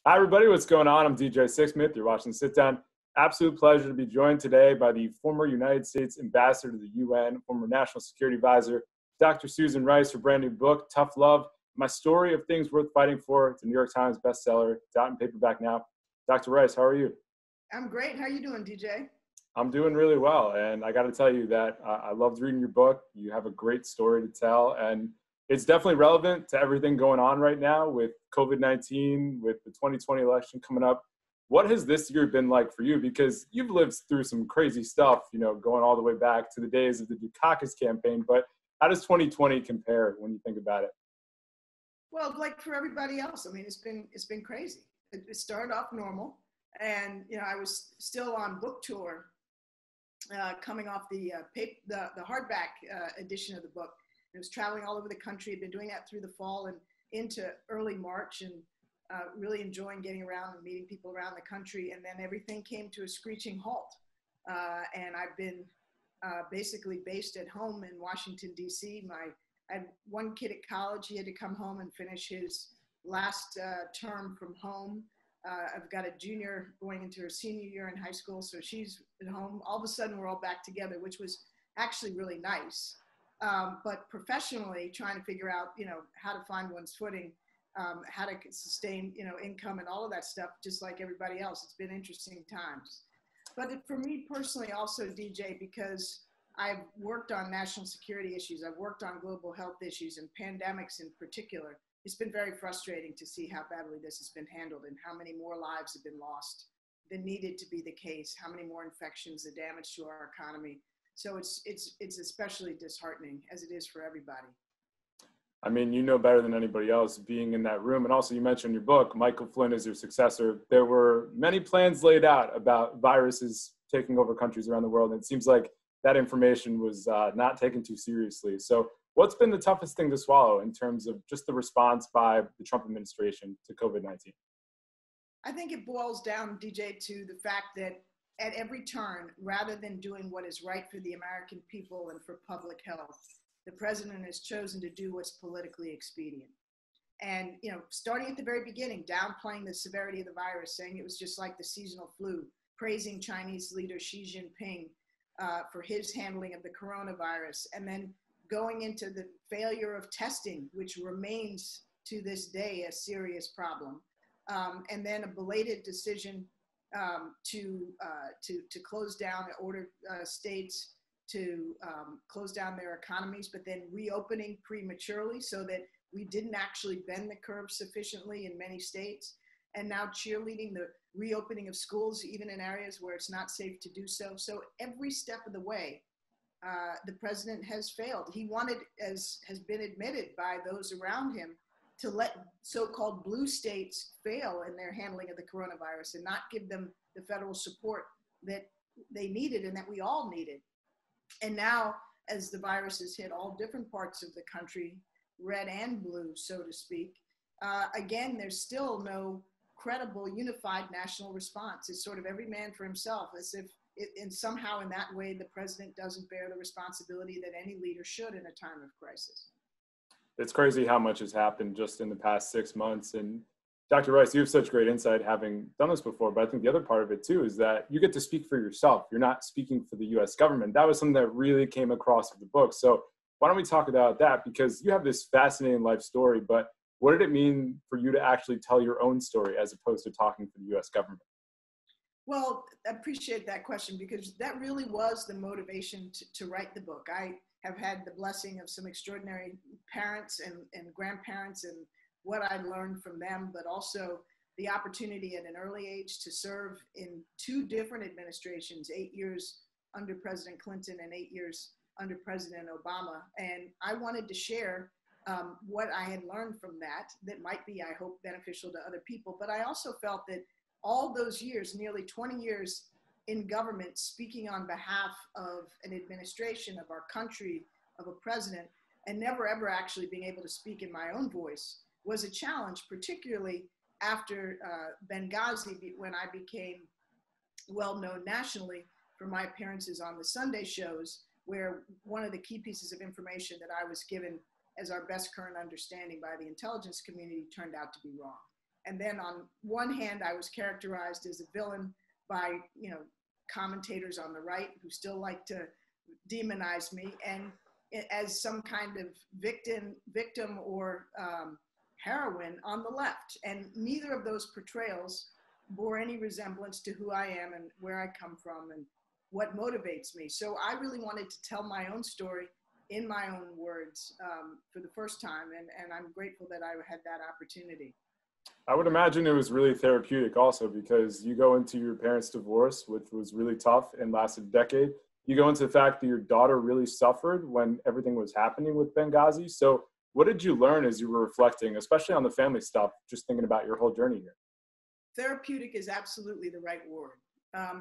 Hi, everybody. What's going on? I'm DJ Sixsmith. You're watching Sit Down. Absolute pleasure to be joined today by the former United States Ambassador to the UN, former National Security Advisor, Dr. Susan Rice, her brand new book, Tough Love, My Story of Things Worth Fighting For. It's a New York Times bestseller. It's out in paperback now. Dr. Rice, how are you? I'm great. How are you doing, DJ? I'm doing really well. And I got to tell you that I loved reading your book. You have a great story to tell. And it's definitely relevant to everything going on right now with COVID-19, with the 2020 election coming up. What has this year been like for you? Because you've lived through some crazy stuff, going all the way back to the days of the Dukakis campaign. But how does 2020 compare when you think about it? Well, like for everybody else, I mean, it's been crazy. It started off normal, and I was still on book tour, coming off the hardback edition of the book. I was traveling all over the country. I'd been doing that through the fall and into early March, and really enjoying getting around and meeting people around the country. And then everything came to a screeching halt. And I've been basically based at home in Washington, D.C. I had one kid at college. He had to come home and finish his last term from home. I've got a junior going into her senior year in high school, so she's at home. All of a sudden, we're all back together, which was actually really nice. But professionally, trying to figure out, how to find one's footing, how to sustain, income and all of that stuff, just like everybody else. It's been interesting times. But for me personally, also, DJ, because I've worked on national security issues, I've worked on global health issues and pandemics in particular, it's been very frustrating to see how badly this has been handled and how many more lives have been lost than needed to be the case, how many more infections, the damage to our economy. So it's especially disheartening, as it is for everybody. I mean, you know better than anybody else being in that room. And also, you mentioned in your book, Michael Flynn is your successor. There were many plans laid out about viruses taking over countries around the world. And it seems like that information was not taken too seriously. So what's been the toughest thing to swallow in terms of just the response by the Trump administration to COVID-19? I think it boils down, DJ, to the fact that at every turn, rather than doing what is right for the American people and for public health, the president has chosen to do what's politically expedient. And, starting at the very beginning, downplaying the severity of the virus, saying it was just like the seasonal flu, praising Chinese leader Xi Jinping for his handling of the coronavirus, and then going into the failure of testing, which remains to this day a serious problem, and then a belated decision to close down, order states to close down their economies, but then reopening prematurely so that we didn't actually bend the curve sufficiently in many states, and now cheerleading the reopening of schools, even in areas where it's not safe to do so. So every step of the way, the president has failed. He wanted, as has been admitted by those around him, to let so-called blue states fail in their handling of the coronavirus and not give them the federal support that they needed and that we all needed. And now, as the virus has hit all different parts of the country, red and blue, so to speak, again, there's still no credible, unified national response. It's sort of every man for himself, as if and somehow in that way, the president doesn't bear the responsibility that any leader should in a time of crisis. It's crazy how much has happened just in the past 6 months. And Dr. Rice, you have such great insight having done this before, but I think the other part of it too is that you get to speak for yourself. You're not speaking for the US government. That was something that really came across with the book. So why don't we talk about that? Because you have this fascinating life story, but what did it mean for you to actually tell your own story as opposed to talking for the US government? Well, I appreciate that question because that really was the motivation to write the book. I have had the blessing of some extraordinary parents and grandparents and what I learned from them, but also the opportunity at an early age to serve in 2 different administrations, 8 years under President Clinton and 8 years under President Obama. And I wanted to share what I had learned from that might be, I hope, beneficial to other people. But I also felt that all those years, nearly 20 years in government, speaking on behalf of an administration, of our country, of a president, and never ever actually being able to speak in my own voice was a challenge, particularly after Benghazi, when I became well known nationally for my appearances on the Sunday shows, where one of the key pieces of information that I was given as our best current understanding by the intelligence community turned out to be wrong. And then on one hand, I was characterized as a villain by, commentators on the right who still like to demonize me, and as some kind of victim or heroine on the left. And neither of those portrayals bore any resemblance to who I am and where I come from and what motivates me. So I really wanted to tell my own story in my own words for the first time. And I'm grateful that I had that opportunity. I would imagine it was really therapeutic also, because you go into your parents' divorce, which was really tough and lasted a decade. You go into the fact that your daughter really suffered when everything was happening with Benghazi. So what did you learn as you were reflecting, especially on the family stuff, just thinking about your whole journey here? Therapeutic is absolutely the right word,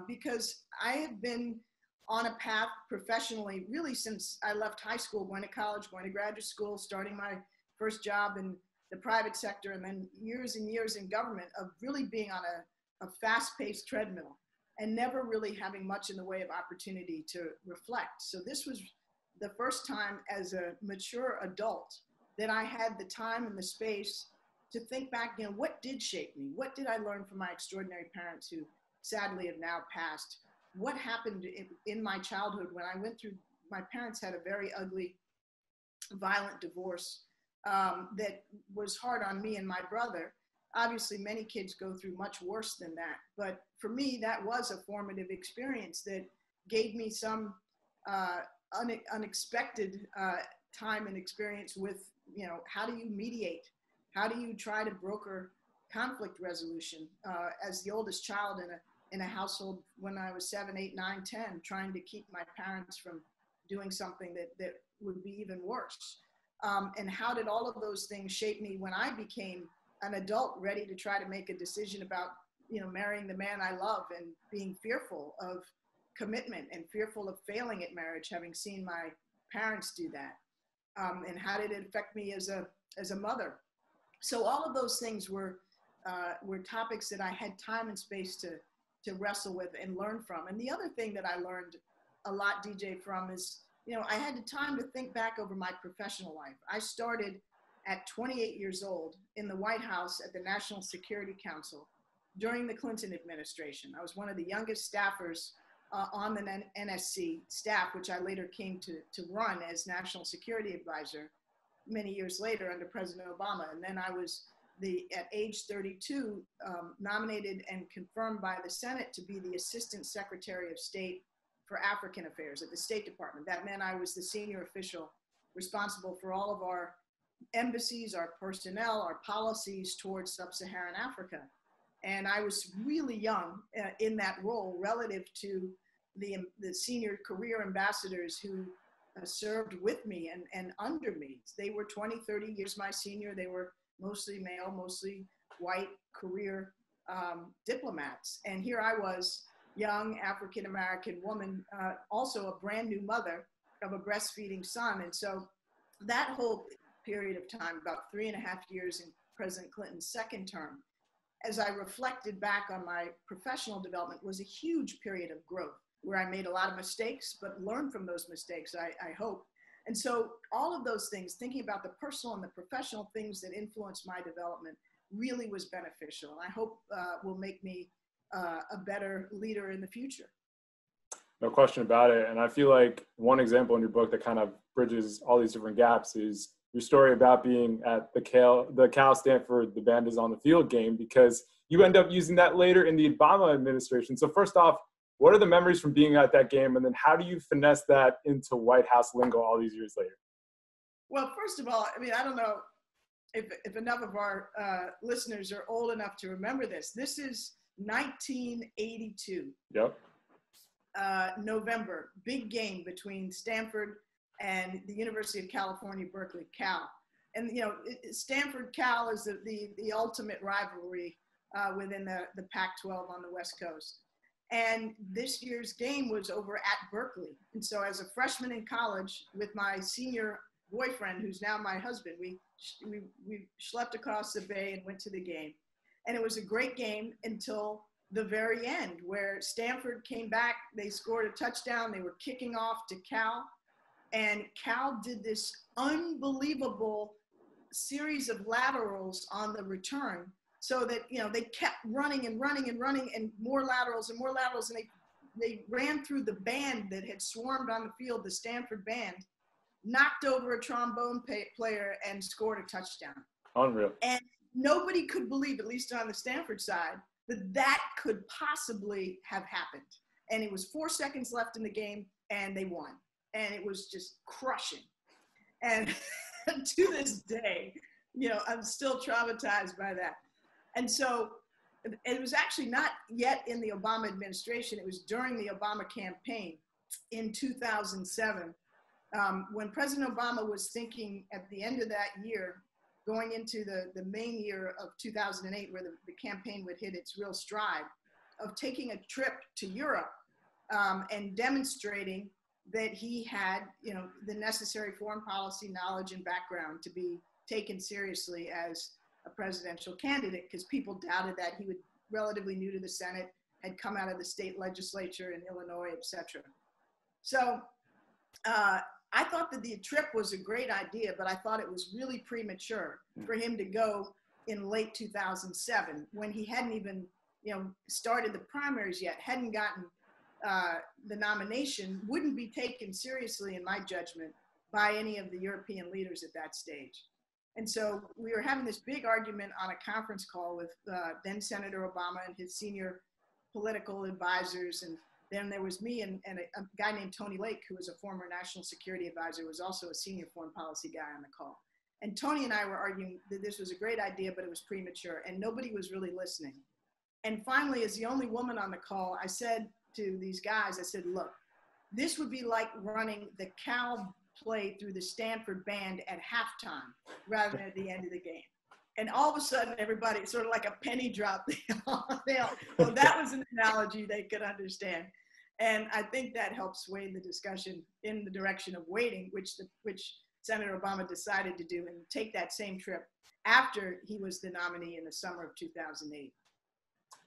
because I have been on a path professionally really since I left high school, going to college, going to graduate school, starting my first job in the private sector, and then years and years in government, of really being on a fast-paced treadmill and never really having much in the way of opportunity to reflect. So this was the first time as a mature adult that I had the time and the space to think back, what did shape me? What did I learn from my extraordinary parents who sadly have now passed? What happened in my childhood when I went through, my parents had a very ugly, violent divorce that was hard on me and my brother. Obviously, many kids go through much worse than that. But for me, that was a formative experience that gave me some unexpected time and experience with, how do you mediate? How do you try to broker conflict resolution? As the oldest child in a household when I was 7, 8, 9, 10, trying to keep my parents from doing something that would be even worse. And how did all of those things shape me when I became an adult ready to try to make a decision about, marrying the man I love, and being fearful of commitment and fearful of failing at marriage, having seen my parents do that. And how did it affect me as a mother? So all of those things were topics that I had time and space to wrestle with and learn from. And the other thing that I learned a lot, DJ, from is, I had the time to think back over my professional life. I started at 28 years old in the White House at the National Security Council during the Clinton administration. I was one of the youngest staffers on the NSC staff, which I later came to run as National Security Advisor many years later under President Obama. And then I was, at age 32, nominated and confirmed by the Senate to be the Assistant Secretary of State for African Affairs at the State Department. That meant I was the senior official responsible for all of our embassies, our personnel, our policies towards sub-Saharan Africa. And I was really young in that role relative to the senior career ambassadors who served with me and under me. They were 20, 30 years my senior. They were mostly male, mostly white career diplomats. And here I was, young African-American woman, also a brand new mother of a breastfeeding son. And so that whole period of time, about 3.5 years in President Clinton's second term, as I reflected back on my professional development, was a huge period of growth where I made a lot of mistakes, but learned from those mistakes, I hope. And so all of those things, thinking about the personal and the professional things that influenced my development, really was beneficial. And I hope will make me a better leader in the future. No question about it. And I feel like one example in your book that kind of bridges all these different gaps is your story about being at the Cal Stanford, the band is on the field game, because you end up using that later in the Obama administration. So first off, what are the memories from being at that game? And then how do you finesse that into White House lingo all these years later? Well, first of all, I don't know if enough of our listeners are old enough to remember this. This is 1982. Yep. November, big game between Stanford and the University of California, Berkeley, Cal. And, Stanford Cal is the ultimate rivalry within the Pac-12 on the West Coast. And this year's game was over at Berkeley. And so as a freshman in college with my senior boyfriend, who's now my husband, we schlepped across the bay and went to the game. And it was a great game until the very end, where Stanford came back. They scored a touchdown. They were kicking off to Cal. And Cal did this unbelievable series of laterals on the return so that, they kept running and running and running, and more laterals and more laterals. And they ran through the band that had swarmed on the field, the Stanford band, knocked over a trombone player and scored a touchdown. Unreal. And nobody could believe, at least on the Stanford side, that could possibly have happened. And it was 4 seconds left in the game, and they won. And it was just crushing. And to this day, I'm still traumatized by that. And so it was actually not yet in the Obama administration. It was during the Obama campaign in 2007, when President Obama was thinking at the end of that year, going into the main year of 2008, where the campaign would hit its real stride, of taking a trip to Europe and demonstrating that he had, the necessary foreign policy knowledge and background to be taken seriously as a presidential candidate, because people doubted that. He was relatively new to the Senate, had come out of the state legislature in Illinois, etc. So I thought that the trip was a great idea, but I thought it was really premature for him to go in late 2007, when he hadn't even, started the primaries yet, hadn't gotten the nomination, wouldn't be taken seriously, in my judgment, by any of the European leaders at that stage. And so we were having this big argument on a conference call with then Senator Obama and his senior political advisors. And then there was me and a guy named Tony Lake, who was a former national security advisor, was also a senior foreign policy guy on the call. And Tony and I were arguing that this was a great idea, but it was premature, and nobody was really listening. And finally, as the only woman on the call, I said to these guys, I said, look, this would be like running the Cal play through the Stanford band at halftime rather than at the end of the game. And all of a sudden, everybody, sort of like a penny drop. So that was an analogy they could understand. And I think that helped sway the discussion in the direction of waiting, which Senator Obama decided to do, and take that same trip after he was the nominee in the summer of 2008.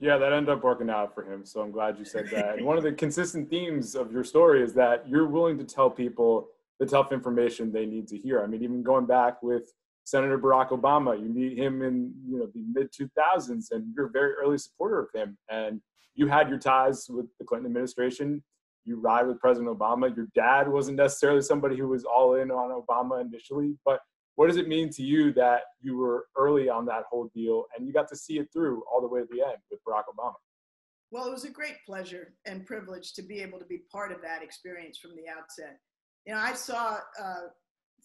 Yeah, that ended up working out for him. So I'm glad you said that. And one of the consistent themes of your story is that you're willing to tell people the tough information they need to hear. I mean, even going back with Senator Barack Obama, you meet him in the mid 2000s, and you're a very early supporter of him. And you had your ties with the Clinton administration. You ride with President Obama. Your dad wasn't necessarily somebody who was all in on Obama initially, but what does it mean to you that you were early on that whole deal and you got to see it through all the way to the end with Barack Obama? Well, it was a great pleasure and privilege to be able to be part of that experience from the outset. I saw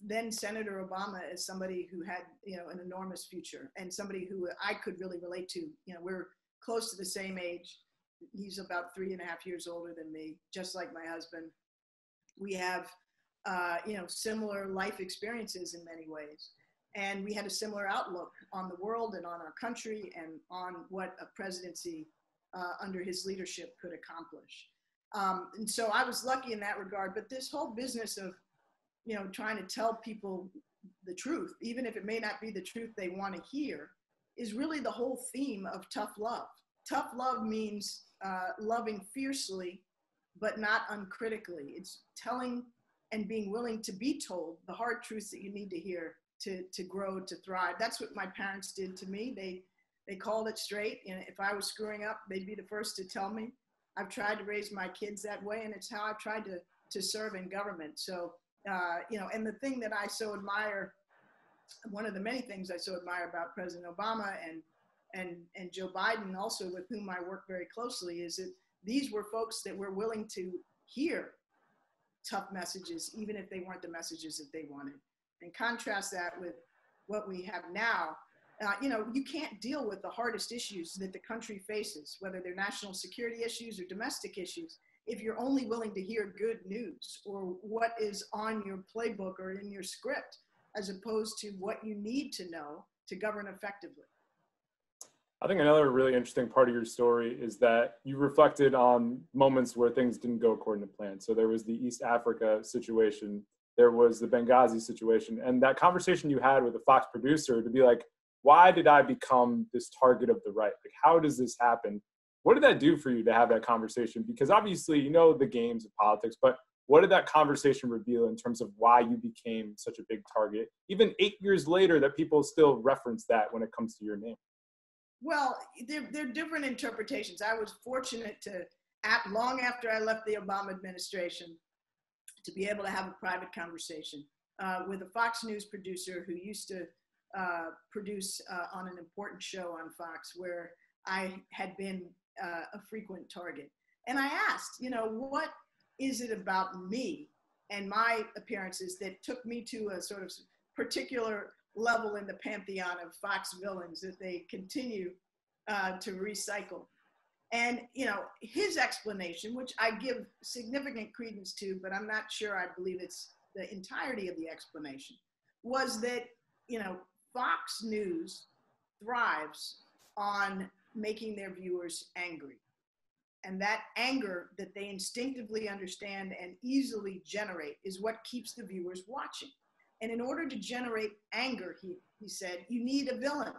then Senator Obama as somebody who had, an enormous future, and somebody who I could really relate to. We're close to the same age. He's about 3.5 years older than me, just like my husband. We have, similar life experiences in many ways. And we had a similar outlook on the world and on our country and on what a presidency under his leadership could accomplish. And so I was lucky in that regard. But this whole business of, trying to tell people the truth, even if it may not be the truth they want to hear, is really the whole theme of tough love. Tough love means loving fiercely, but not uncritically. It's telling and being willing to be told the hard truths that you need to hear to grow, to thrive. That's what my parents did to me. They called it straight. And if I was screwing up, they'd be the first to tell me. I've tried to raise my kids that way, and it's how I've tried to serve in government. So, and the thing that I so admire, one of the many things I so admire about President Obama and Joe Biden also, with whom I work very closely, is that these were folks that were willing to hear tough messages, even if they weren't the messages that they wanted. And contrast that with what we have now. You can't deal with the hardest issues that the country faces, whether they're national security issues or domestic issues, if you're only willing to hear good news or what is on your playbook or in your script, as opposed to what you need to know to govern effectively. I think another really interesting part of your story is that you reflected on moments where things didn't go according to plan. So there was the East Africa situation, there was the Benghazi situation, and that conversation you had with a Fox producer to be like, why did I become this target of the right? Like, how does this happen? What did that do for you to have that conversation? Because obviously, the games of politics, but what did that conversation reveal in terms of why you became such a big target, even 8 years later, that people still reference that when it comes to your name? Well, there are different interpretations. I was fortunate to, long after I left the Obama administration, to be able to have a private conversation with a Fox News producer who used to produce on an important show on Fox where I had been a frequent target. And I asked, what is it about me and my appearances that took me to a sort of particular level in the pantheon of Fox villains that they continue to recycle? And, his explanation, which I give significant credence to, but I'm not sure I believe it's the entirety of the explanation, was that, Fox News thrives on making their viewers angry. And that anger that they instinctively understand and easily generate is what keeps the viewers watching. And in order to generate anger, he said, you need a villain.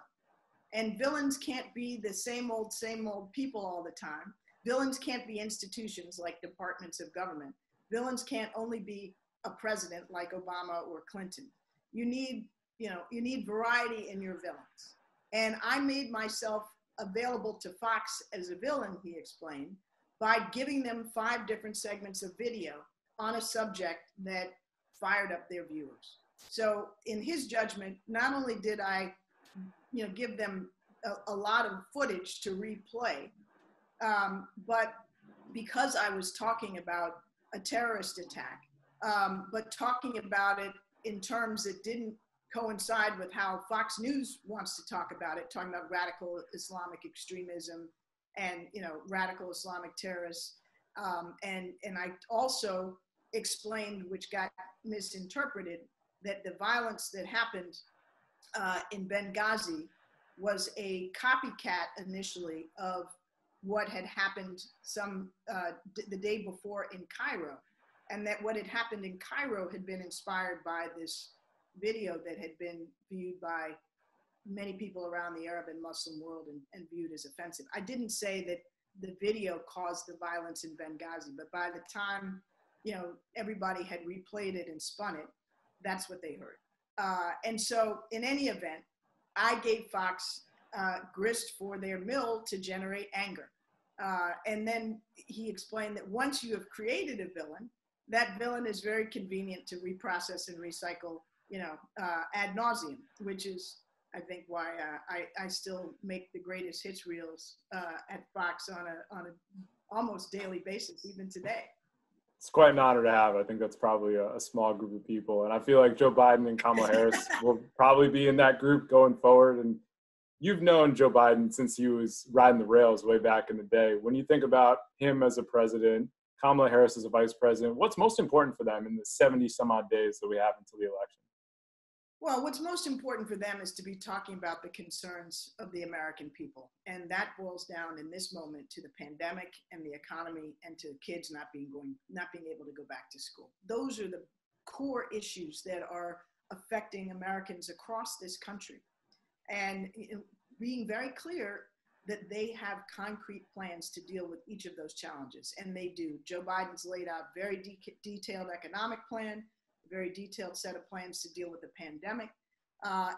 And villains can't be the same old people all the time. Villains can't be institutions like departments of government. Villains can't only be a president like Obama or Clinton. You need variety in your villains. And I made myself available to Fox as a villain, he explained, by giving them 5 different segments of video on a subject that fired up their viewers. So in his judgment, not only did I give them a lot of footage to replay, but because I was talking about a terrorist attack, but talking about it in terms that didn't coincide with how Fox News wants to talk about it, talking about radical Islamic extremism and radical Islamic terrorists. And I also explained, which got misinterpreted, that the violence that happened in Benghazi was a copycat initially of what had happened the day before in Cairo, and that what had happened in Cairo had been inspired by this video that had been viewed by many people around the Arab and Muslim world and viewed as offensive. I didn't say that the video caused the violence in Benghazi, but by the time everybody had replayed it and spun it, that's what they heard. And so in any event, I gave Fox grist for their mill to generate anger. And then he explained that once you have created a villain, that villain is very convenient to reprocess and recycle, ad nauseum, which is, I think, why I still make the greatest hits reels at Fox on a almost daily basis, even today. It's quite an honor to have. I think that's probably a small group of people. And I feel like Joe Biden and Kamala Harris will probably be in that group going forward. And you've known Joe Biden since he was riding the rails way back in the day. When you think about him as a president, Kamala Harris as a vice president, what's most important for them in the 70 some odd days that we have until the election? Well, what's most important for them is to be talking about the concerns of the American people. And that boils down in this moment to the pandemic and the economy and to kids not being able to go back to school. Those are the core issues that are affecting Americans across this country. And being very clear that they have concrete plans to deal with each of those challenges. And they do. Joe Biden's laid out very detailed economic plan, very detailed set of plans to deal with the pandemic.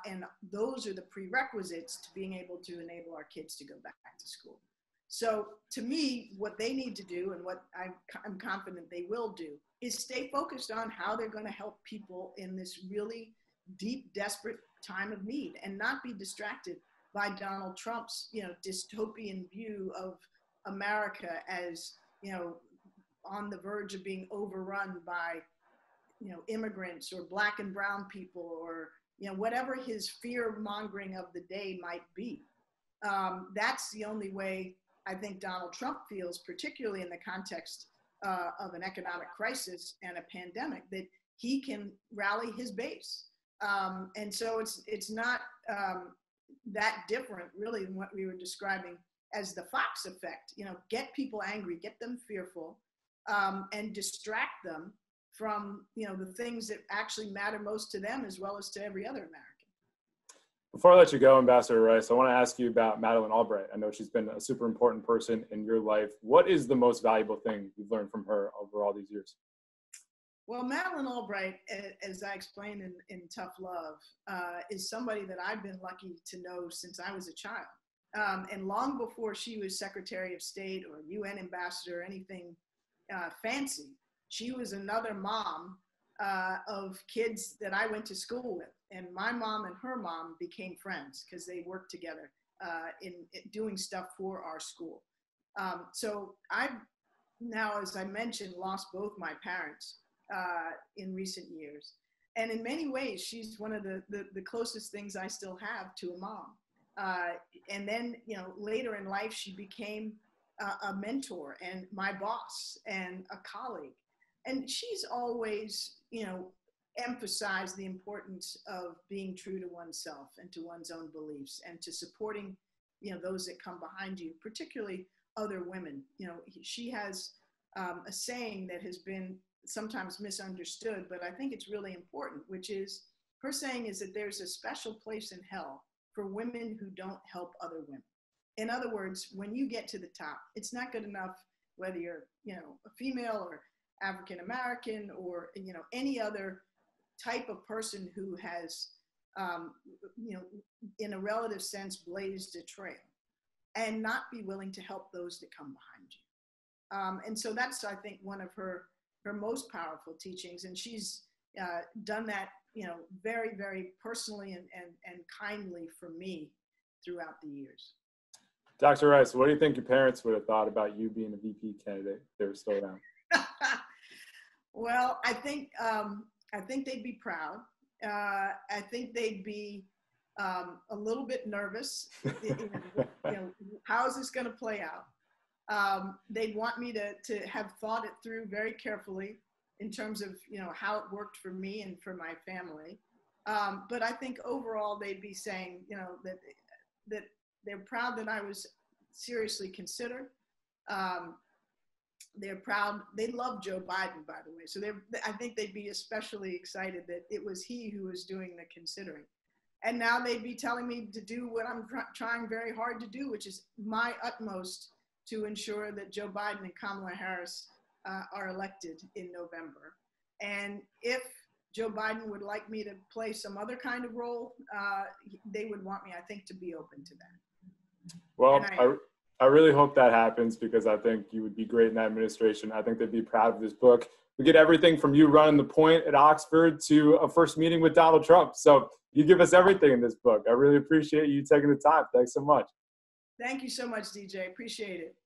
And those are the prerequisites to being able to enable our kids to go back to school. So to me, what they need to do, and what I'm confident they will do, is stay focused on how they're going to help people in this really deep, desperate time of need, and not be distracted by Donald Trump's, dystopian view of America as, on the verge of being overrun by immigrants or black and brown people, or, whatever his fear mongering of the day might be. That's the only way I think Donald Trump feels, particularly in the context of an economic crisis and a pandemic, that he can rally his base. And so it's not that different really than what we were describing as the Fox effect. Get people angry, get them fearful, and distract them from the things that actually matter most to them as well as to every other American. Before I let you go, Ambassador Rice, I want to ask you about Madeline Albright. I know she's been a super important person in your life. What is the most valuable thing you've learned from her over all these years? Well, Madeline Albright, as I explained in Tough Love, is somebody that I've been lucky to know since I was a child. And long before she was Secretary of State or UN ambassador or anything fancy, she was another mom of kids that I went to school with. And my mom and her mom became friends because they worked together in doing stuff for our school. So I've now, as I mentioned, lost both my parents in recent years. And in many ways, she's one of the closest things I still have to a mom. And then, you know, later in life, she became a mentor and my boss and a colleague. And she's always, you know, emphasized the importance of being true to oneself and to one's own beliefs and to supporting, you know, those that come behind you, particularly other women. You know, she has a saying that has been sometimes misunderstood, but I think it's really important, which is, her saying is that there's a special place in hell for women who don't help other women. In other words, when you get to the top, it's not good enough whether you're, you know, a female or African American or, you know, any other type of person who has, you know, in a relative sense, blazed a trail, and not be willing to help those that come behind you. And so that's, I think, one of her most powerful teachings. And she's done that, you know, very, very personally and kindly for me throughout the years. Dr. Rice, what do you think your parents would have thought about you being a VP candidate if they were still around? Well, I think they'd be proud. I think they'd be a little bit nervous. You know, how is this going to play out? They'd want me to have thought it through very carefully in terms of, you know, how it worked for me and for my family. But I think overall they'd be saying, you know, that they're proud that I was seriously considered. They're proud. They love Joe Biden, by the way. So I think they'd be especially excited that it was he who was doing the considering. And now they'd be telling me to do what I'm trying very hard to do, which is my utmost to ensure that Joe Biden and Kamala Harris are elected in November. And if Joe Biden would like me to play some other kind of role, they would want me, I think, to be open to that. Well, I really hope that happens, because I think you would be great in that administration. I think they'd be proud of this book. We get everything from you running the point at Oxford to a first meeting with Donald Trump. So you give us everything in this book. I really appreciate you taking the time. Thanks so much. Thank you so much, DJ. Appreciate it.